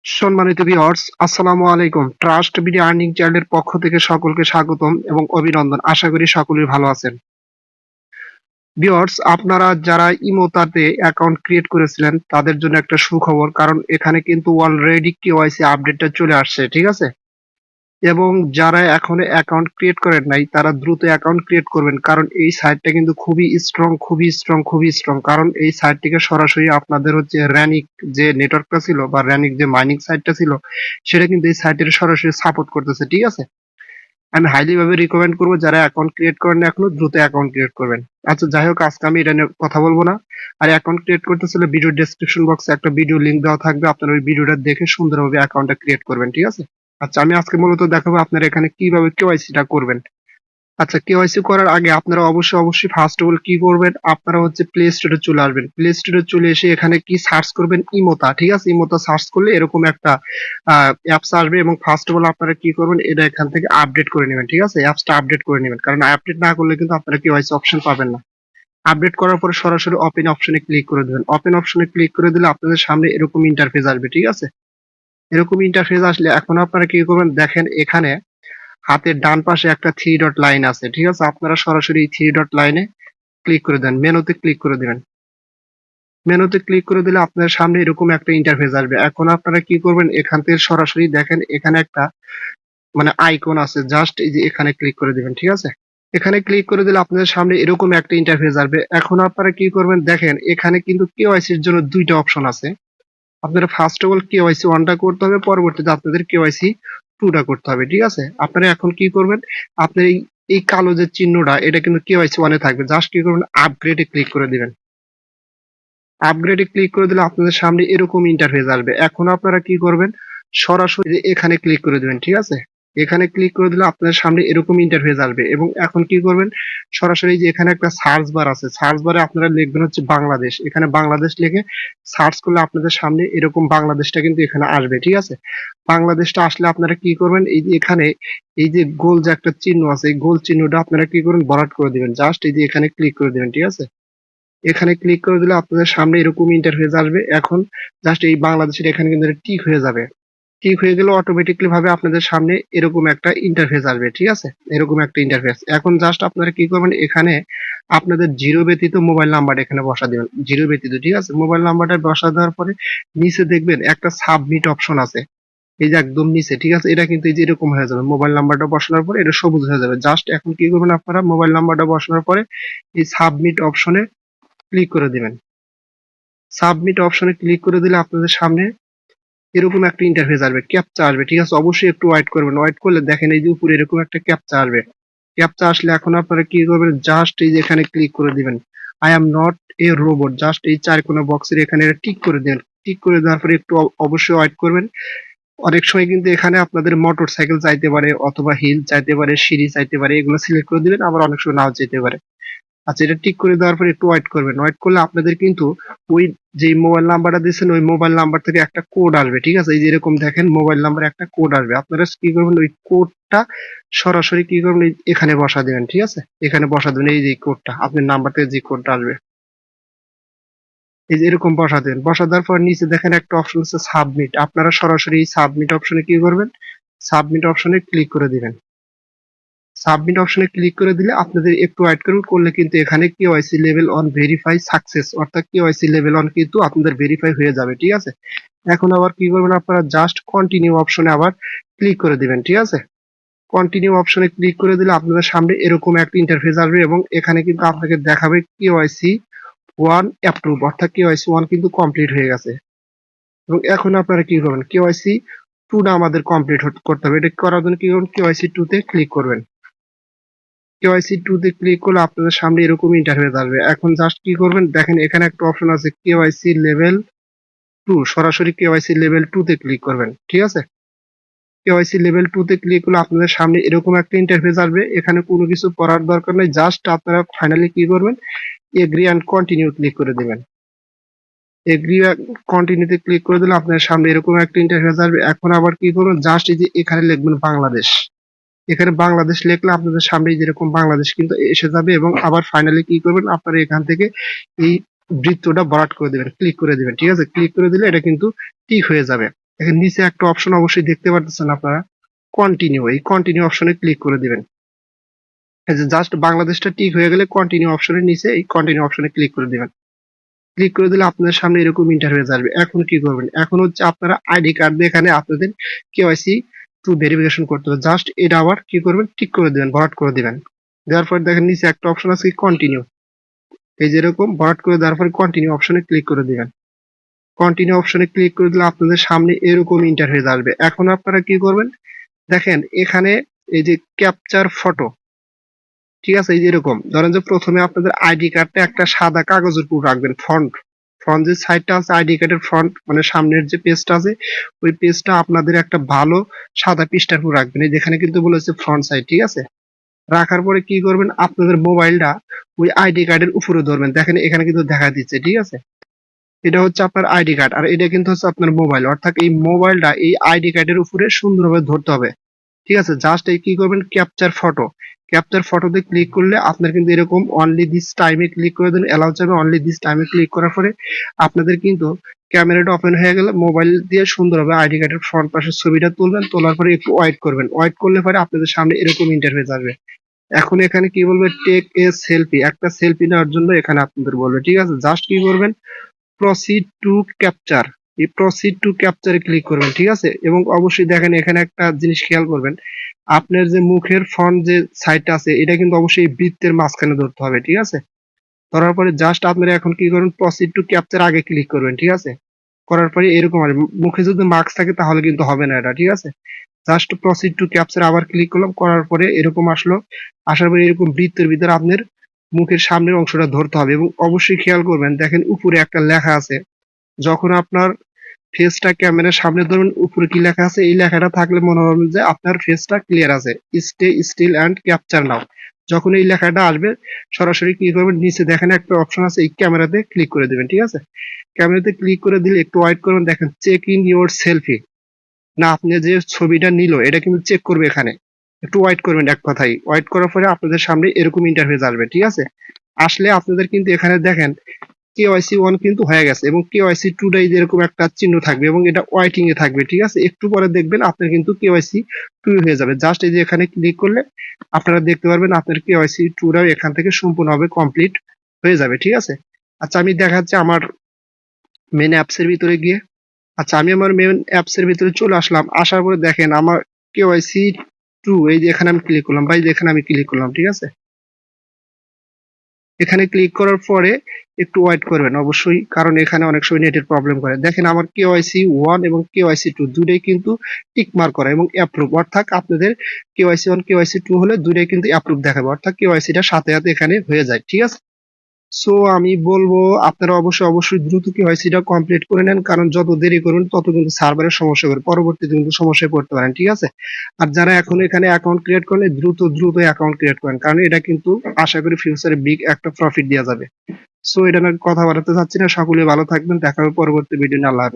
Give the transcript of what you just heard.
সম্মানিত ভিউয়ার্স, আসসালামু আলাইকুম। ট্রাস্ট বিডি আর্নিং চ্যানেলের পক্ষ থেকে সকলকে স্বাগতম এবং অভিনন্দন। আশা করি সকলেই ভালো আছেন। ভিউয়ার্স, আপনারা যারা ইমোতাতে অ্যাকাউন্ট ক্রিয়েট করেছিলেন তাদের জন্য একটা সুখবর, কারণ এখানে কিন্তু অলরেডি কেওয়াইসি আপডেটটা চলে আসছে, ঠিক আছে? এবং যারা এখনো অ্যাকাউন্ট ক্রিয়েট করেন নাই তারা দ্রুত অ্যাকাউন্ট ক্রিয়েট করবেন, কারণ এই সাইটটা কিন্তু খুবই স্ট্রং। কারণ এই সাইট থেকে সরাসরি আপনাদের হচ্ছে র্যানিক যে নেটওয়ার্কটা ছিল বা র্যানিক যে মাইনিং সাইটটা ছিল সেটা কিন্তু এই সাইটের সরাসরি সাপোর্ট করতেছে, ঠিক আছে? আমি হাইলি ভাবে রিকমেন্ড করবো যারা অ্যাকাউন্ট ক্রিয়েট করেন না এখনো দ্রুত অ্যাকাউন্ট ক্রিয়েট করবেন। আচ্ছা, যাই হোক, আজকে আমি এটা নিয়ে কথা বলবো না। আর অ্যাকাউন্ট ক্রিয়েট করতে হলে ভিডিও ডেসক্রিপশন বক্সে একটা ভিডিও লিংক দেওয়া থাকবে, আপনারা ওই ভিডিওটা দেখে সুন্দরভাবে অ্যাকাউন্টটা ক্রিয়েট করবেন, ঠিক আছে? আচ্ছা, আমি আজকে মূলত দেখাবো আপনারা এখানে কিভাবে কেওয়াইসি টা করবেন। আচ্ছা, কেওয়াইসি করার আগে আপনারা অবশ্যই ফার্স্ট অফ অল কি করবেন, আপনারা হচ্ছে প্লে স্টোরে চলে আসবেন। প্লে স্টোরে চলে এসে এখানে কি সার্চ করবেন, ইমোতা, ঠিক আছে? ইমোতা সার্চ করলে এরকম একটা অ্যাপস আসবে এবং ফার্স্ট অফ অল আপনারা কি করবেন, এটা এখান থেকে আপডেট করে নেবেন, ঠিক আছে? অ্যাপসটা আপডেট করে নেবেন, কারণ আপডেট না করলে কিন্তু আপনারা কেওয়াইসি অপশন পাবেন না। আপডেট করার পরে সরাসরি ওপেন অপশনে ক্লিক করে দেবেন। ওপেন অপশনে ক্লিক করে দিলে আপনাদের সামনে এরকম ইন্টারফেস আসবে, ঠিক আছে? এরকম ইন্টারফেস আসলে এখন আপনারা কি করবেন, দেখেন এখানে হাতের ডান পাশে একটা থ্রি ডট লাইন আছে, ঠিক আছে? আপনারা সরাসরি এই থ্রি ডট লাইনে ক্লিক করে দেন, মেনুতে ক্লিক করে দিবেন। মেনুতে ক্লিক করে দিলে আপনার সামনে এরকম একটা ইন্টারফেস আসবে। এখন আপনারা কি করবেন, এখান থেকে সরাসরি দেখেন এখানে একটা মানে আইকন আছে, জাস্ট এই যে এখানে ক্লিক করে দিবেন, ঠিক আছে? এখানে ক্লিক করে দিলে আপনাদের সামনে এরকম একটা ইন্টারফেস আসবে। এখন আপনারা কি করবেন, দেখেন এখানে কিন্তু কেওয়াইসির জন্য দুইটা অপশন আছে। আপনারা ফার্স্ট অফ অল কেওয়াইসি 1 টা করতে হবে, পরবর্তীতে আপনাদের কেওয়াইসি 2 টা করতে হবে, ঠিক আছে? আপনারা এখন কি করবেন, আপনার এই কালো যে চিহ্নটা এটা কিন্তু কেওয়াইসি 1 এ থাকবে। জাস্ট কি করবেন, আপগ্রেডে ক্লিক করে দিবেন। আপগ্রেডে ক্লিক করে দিলে আপনাদের সামনে এরকম ইন্টারফেস আসবে। এখন আপনারা কি করবেন, সরাসরি এখানে ক্লিক করে দিবেন, ঠিক আছে? এখানে ক্লিক করে দিলে আপনাদের সামনে এরকম ইন্টারফেস আসবে এবং এখন কি করবেন, সরাসরি যে এখানে একটা সার্চ বার আছে, সার্চ বারে আপনারা লিখবেন হচ্ছে বাংলাদেশ। এখানে বাংলাদেশ লিখে সার্চ করলে আপনাদের সামনে এরকম বাংলাদেশটা কিন্তু এখানে আসবে, ঠিক আছে? বাংলাদেশটা আসলে আপনারা কি করবেন, এই যে এখানে এই যে গোল যে একটা চিহ্ন আছে, এই গোল চিহ্নটা আপনারা কি করবেন, ভরাট করে দিবেন। জাস্ট এই যে এখানে ক্লিক করে দিবেন, ঠিক আছে? এখানে ক্লিক করে দিলে আপনাদের সামনে এরকম ইন্টারফেস আসবে। এখন জাস্ট এই বাংলাদেশের এখানে কিন্তু টিক হয়ে যাবে। টিক হয়ে গেলে অটোমেটিক্যালি ভাবে আপনাদের সামনে এরকম একটা ইন্টারফেস আসবে, ঠিক আছে? এরকম একটা ইন্টারফেস। এখন জাস্ট আপনারা কি করবেন, এখানে আপনাদের জিরো ব্যতীত মোবাইল নাম্বার এখানে বসা দিবেন। জিরো ব্যতীত, ঠিক আছে? মোবাইল নাম্বারটা বসা দেওয়ার পরে নিচে দেখবেন একটা সাবমিট অপশন আছে। এই যে একদম নিচে, ঠিক আছে? এটা কিন্তু এই যে এরকম হয়ে যাবে। মোবাইল নাম্বারটা বসানোর পরে এটা সবুজ হয়ে যাবে। জাস্ট এখন কি করবেন, আপনারা মোবাইল নাম্বারটা বসানোর পরে এই সাবমিট অপশনে ক্লিক করে দিবেন। সাবমিট অপশনে ক্লিক করে দিলে আপনাদের সামনে এরকম একটা ইন্টারফেস আসবে, ক্যাপচা আসবে, ঠিক আছে? অবশ্যই একটু ওয়েট করবেন। ওয়েট করলে দেখেন এই যে উপরে এরকম একটা ক্যাপচা আসবে। ক্যাপচা আসলে এখন আপনারা কি করবেন, জাস্ট এই যে এখানে ক্লিক করে দিবেন। I am not a robot, just এই চার কোনা বক্সের এখানে এটা টিক করে দেন। টিক করে দেওয়ার পরে একটু অবশ্যই ওয়েট করবেন। অনেক সময় কিন্তু এখানে আপনাদের মোটর সাইকেল চাইতে পারে অথবা হিল চাইতে পারে, সিঁড়ি চাইতে পারে, এগুলো সিলেক্ট করে দিবেন। আবার অনেক সময় নাও চাইতে পারে। আচ্ছা, এটা টিক করে দেওয়ার পরে একটু ওয়েট করবেন। ওয়েট করলে আপনাদের কিন্তু ওই যে মোবাইল নাম্বারটা দিয়েছেন ওই মোবাইল নাম্বার থেকে একটা কোড আসবে, ঠিক আছে? এই যে এরকম দেখেন মোবাইল নাম্বারে একটা কোড আসবে। আপনারা কি করবেন, ওই কোডটা সরাসরি কি করবেন, এখানে বসা দিবেন, ঠিক আছে? এখানে বসা দিবেন এই যে কোডটা, আপনার নাম্বার থেকে যে কোডটা আসবে এই যে এরকম বসা দেবেন। বসা দেওয়ার পর নিচে দেখেন একটা অপশন আছে সাবমিট। আপনারা সরাসরি এই সাবমিট অপশনে কি করবেন, সাবমিট অপশনে ক্লিক করে দিবেন। সাবমিট অপশনে ক্লিক করে দিলে আপনাদের একটু ওয়েট করলে কিন্তু এখানে KYC level on verify success, অর্থাৎ কেওয়াইসি লেভেল অন কিন্তু আপনাদের ভেরিফাই হয়ে যাবে, ঠিক আছে? এখন আবার কি করবেন, আপনারা জাস্ট কন্টিনিউ অপশনে আবার ক্লিক করে দিবেন, ঠিক আছে? কন্টিনিউ অপশনে ক্লিক করে দিলে আপনাদের সামনে এরকম একটা ইন্টারফেস আসবে এবং এখানে কিন্তু আপনাকে দেখাবে কেওয়াইসি 1 অ্যাপ্রুভ, অর্থাৎ কেওয়াইসি 1 কিন্তু কমপ্লিট হয়ে গেছে। এবং এখন আপনারা কি করবেন, কেওয়াইসি 2 টা আমাদের কমপ্লিট করতে হবে। এটা করার জন্য কি করবেন, কেওয়াইসি 2 তে ক্লিক করবেন। কেওয়াইসি 2 তে ক্লিক করলে আপনাদের সামনে এরকম ইন্টারফেস আসবে। এখন জাস্ট কি করবেন, দেখেন এখানে একটা অপশন আছে কেওয়াইসি লেভেল 2, সরাসরি কেওয়াইসি লেভেল 2 তে ক্লিক করবেন, ঠিক আছে? কেওয়াইসি লেভেল 2 তে ক্লিক করলে আপনাদের সামনে এরকম একটা ইন্টারফেস আসবে। এখানে কোনো কিছু করার দরকার নেই, জাস্ট আপনারা ফাইনালি কি করবেন, এগ্রি এন্ড কন্টিনিউ ক্লিক করে দিবেন। এগ্রি কন্টিনিউ তে ক্লিক করে দিলে আপনার সামনে এরকম একটা ইন্টারফেস আসবে। এখন আবার কি করবেন, জাস্ট এই যে এখানে লিখবেন বাংলাদেশ। এখানে বাংলাদেশ লিখলে আপনাদের সামনে যেরকম বাংলাদেশ কিন্তু এসে যাবে এবং আবার ফাইনালি কি করবেন, আপনারা এখান থেকে এই বৃত্তটা ভরাট করে দিবেন, ক্লিক করে দিবেন, ঠিক আছে? ক্লিক করে দিলে এটা কিন্তু টিক হয়ে যাবে। দেখেন নিচে একটা অপশন অবশ্যই দেখতে পারতেছেন আপনারা, কন্টিনিউ। এই কন্টিনিউ অপশনে ক্লিক করে দিবেন। এই যে জাস্ট বাংলাদেশটা টিক হয়ে গেলে কন্টিনিউ অপশনের নিচে এই কন্টিনিউ অপশনে ক্লিক করে দিবেন। ক্লিক করে দিলে আপনাদের সামনে এরকম ইন্টারফেস আসবে। এখন কি করবেন? এখন হচ্ছে আপনারা আইডি কার্ড দিয়ে এখানে আপনাদের কেওয়াইসি টু ভেরিফিকেশন করতে হবে। জাস্ট এটা আবার কি করবেন? টিক করে দিবেন, ভরাট করে দিবেন। দেওয়ার পর দেখেন নিচে একটা অপশন আছে কন্টিনিউ। এই যে এরকম ভরাট করে দেওয়ার পর কন্টিনিউ অপশনে ক্লিক করে দিবেন। কন্টিনিউ অপশনে ক্লিক করে দিলে আপনাদের সামনে এরকম ইন্টারফেস আসবে। এখন আপনারা কি করবেন? দেখেন এখানে এই যে ক্যাপচার ফটো, ঠিক আছে? এই যে এরকম ধরেন যে প্রথমে আপনাদের আইডি কার্ডটা একটা সাদা কাগজের উপর রাখবেন, ফ্রন্ট যে সাইডটা আছে আইডি কার্ডের ফ্রন্ট মানে সামনের যে পেজটা আছে ওই পেজটা আপনাদের একটা ভালো সাদা পৃষ্ঠার উপর রাখবেন। এই যেখানে কিন্তু বলেছে ফ্রন্ট সাইড, ঠিক আছে? রাখার পরে কি করবেন? আপনাদের মোবাইলটা ওই আইডি কার্ডের উপরে ধরবেন। দেখেন এখানে কিন্তু দেখা দিচ্ছে, ঠিক আছে? এটা হচ্ছে আপনার আইডি কার্ড আর এটা কিন্তু হচ্ছে আপনার মোবাইল, অর্থাৎ এই মোবাইলটা এই আইডি কার্ডের উপরে সুন্দরভাবে ধরতে হবে, ঠিক আছে? জাস্ট এই কি করবেন? ক্যাপচার ফটোতে ক্লিক করলে আপনার কিন্তু এরকম অনলি দিস টাইমে ক্লিক করে দেন, অ্যালাউ যাবে। অনলি দিস টাইমে ক্লিক করার পরে আপনাদের কিন্তু ক্যামেরাটা ওপেন হয়ে গেলে মোবাইল দিয়ে সুন্দরভাবে আইডি কার্ডের ফ্রন্ট পাশের ছবিটা তুলবেন, তোলার পরে একটু ওয়েট করবেন। ওয়েট করলে পরে আপনাদের সামনে এরকম ইন্টারফেস আসবে। এখন এখানে কি বলবে? টেক এ সেলফি, একটা সেলফি নেওয়ার জন্য এখানে আপনাদের বলবে, ঠিক আছে? জাস্ট কি করবেন? প্রসিড টু ক্যাপচার, এই প্রসিড টু ক্যাপচারে ক্লিক করবেন, ঠিক আছে? এবং অবশ্যই দেখেন এখানে একটা জিনিস খেয়াল করবেন, আপনার যে মুখের ফ্রন্ট যে সাইডটা আছে এটা কিন্তু অবশ্যই বৃত্তের মাঝখানে ধরতে হবে, ঠিক আছে? ধরার পরে জাস্ট আপনারা এখন কি করবেন? প্রসিড টু ক্যাপচার আগে ক্লিক করবেন, ঠিক আছে? করার পরে এরকম আসবে। মুখে যদি মাস্ক থাকে তাহলে কিন্তু হবে না এটা, ঠিক আছে? জাস্ট প্রসিড টু ক্যাপচার আবার ক্লিক করলাম, করার পরে এরকম আসলো। আসার পরে এরকম বৃত্তের ভিতরে আপনার মুখের সামনের অংশটা ধরতে হবে এবং অবশ্যই খেয়াল করবেন দেখেন উপরে একটা লেখা আছে। যখন আপনার ফেসটা ক্যামেরার সামনে ধরুন, উপরে কি লেখা আছে? এই লেখাটা থাকলে মনে হবে যে আপনার ফেসটা ক্লিয়ার আছে। স্টে স্টিল অ্যান্ড ক্যাপচার নাও। যখন এই লেখাটা আসবে সরাসরি কি করবেন? নিচে দেখেন একটা অপশন আছে, এই ক্যামেরাতে ক্লিক করে দিবেন, ঠিক আছে? ক্যামেরাতে ক্লিক করে দিলে একটু ওয়েট করবেন। দেখেন চেক ইন ইওর সেলফি, না আপনি যে ছবিটা নিল এটা কিন্তু চেক করবে এখানে। একটু ওয়েট করবেন, এক কথাই ওয়েট করার পরে আপনাদের সামনে এরকম ইন্টারফেস আসবে, ঠিক আছে? আসলে আপনাদের কিন্তু এখানে দেখেন কেওয়াইসি 1 কিন্তু হয়ে গেছে এবং কেওয়াইসি 2 টাই যেরকম একটা চিহ্ন থাকবে এবং এটা ওয়েটিং এ থাকবে, ঠিক আছে? একটু পরে দেখবেন আপনার কিন্তু কেওয়াইসি 2 হয়ে যাবে। জাস্ট এই যে এখানে ক্লিক করলে আপনারা দেখতে পারবেন আপনার কেওয়াইসি 2 টাও এখান থেকে সম্পূর্ণভাবে কমপ্লিট হয়ে যাবে, ঠিক আছে? আচ্ছা আমি দেখাচ্ছি আমার মেন অ্যাপস এর ভিতরে গিয়ে। আচ্ছা আমি আমার মেন অ্যাপস এর ভিতরে চলে আসলাম। আসার পরে দেখেন আমার কেওয়াইসি 2 এই যে এখানে আমি ক্লিক করলাম বা এই যে এখানে আমি ক্লিক করলাম, ঠিক আছে? এখানে ক্লিক করার পরে একটু ওয়েট করবেন অবশ্যই, কারণ এখানে অনেক সময় নেটের প্রবলেম করে। দেখেন আমার কেওয়াইসি 1 এবং কেওয়াইসি 2 দুটোই কিন্তু টিক মার্ক করা এবং অ্যাপ্রুভ, অর্থাৎ আপনাদের কেওয়াইসি 1 কেওয়াইসি 2 হলে দুটোই কিন্তু অ্যাপ্রুভ দেখাবে, অর্থাৎ কেওয়াইসিটা সাথে সাথে এখানে হয়ে যায়, ঠিক আছে? সো আমি বলবো আপনারা অবশ্যই দ্রুত কেওয়াইসিটা কমপ্লিট করে নেন, কারণ যত দেরি করবেন তত কিন্তু সার্ভারের সমস্যা করে পরবর্তীতে কিন্তু সমস্যায় পড়তে পারেন, ঠিক আছে? আর যারা এখন এখানে অ্যাকাউন্ট ক্রিয়েট করলে দ্রুত অ্যাকাউন্ট ক্রিয়েট করেন, কারণ এটা কিন্তু আশা করি ফিউচারে বিগ একটা প্রফিট দেওয়া যাবে। সো এটা না কথা বাড়াতে চাচ্ছি না, সকলে ভালো থাকবেন, দেখা হবে পরবর্তী ভিডিও নিয়ে। আল্লাহ হাফেজ।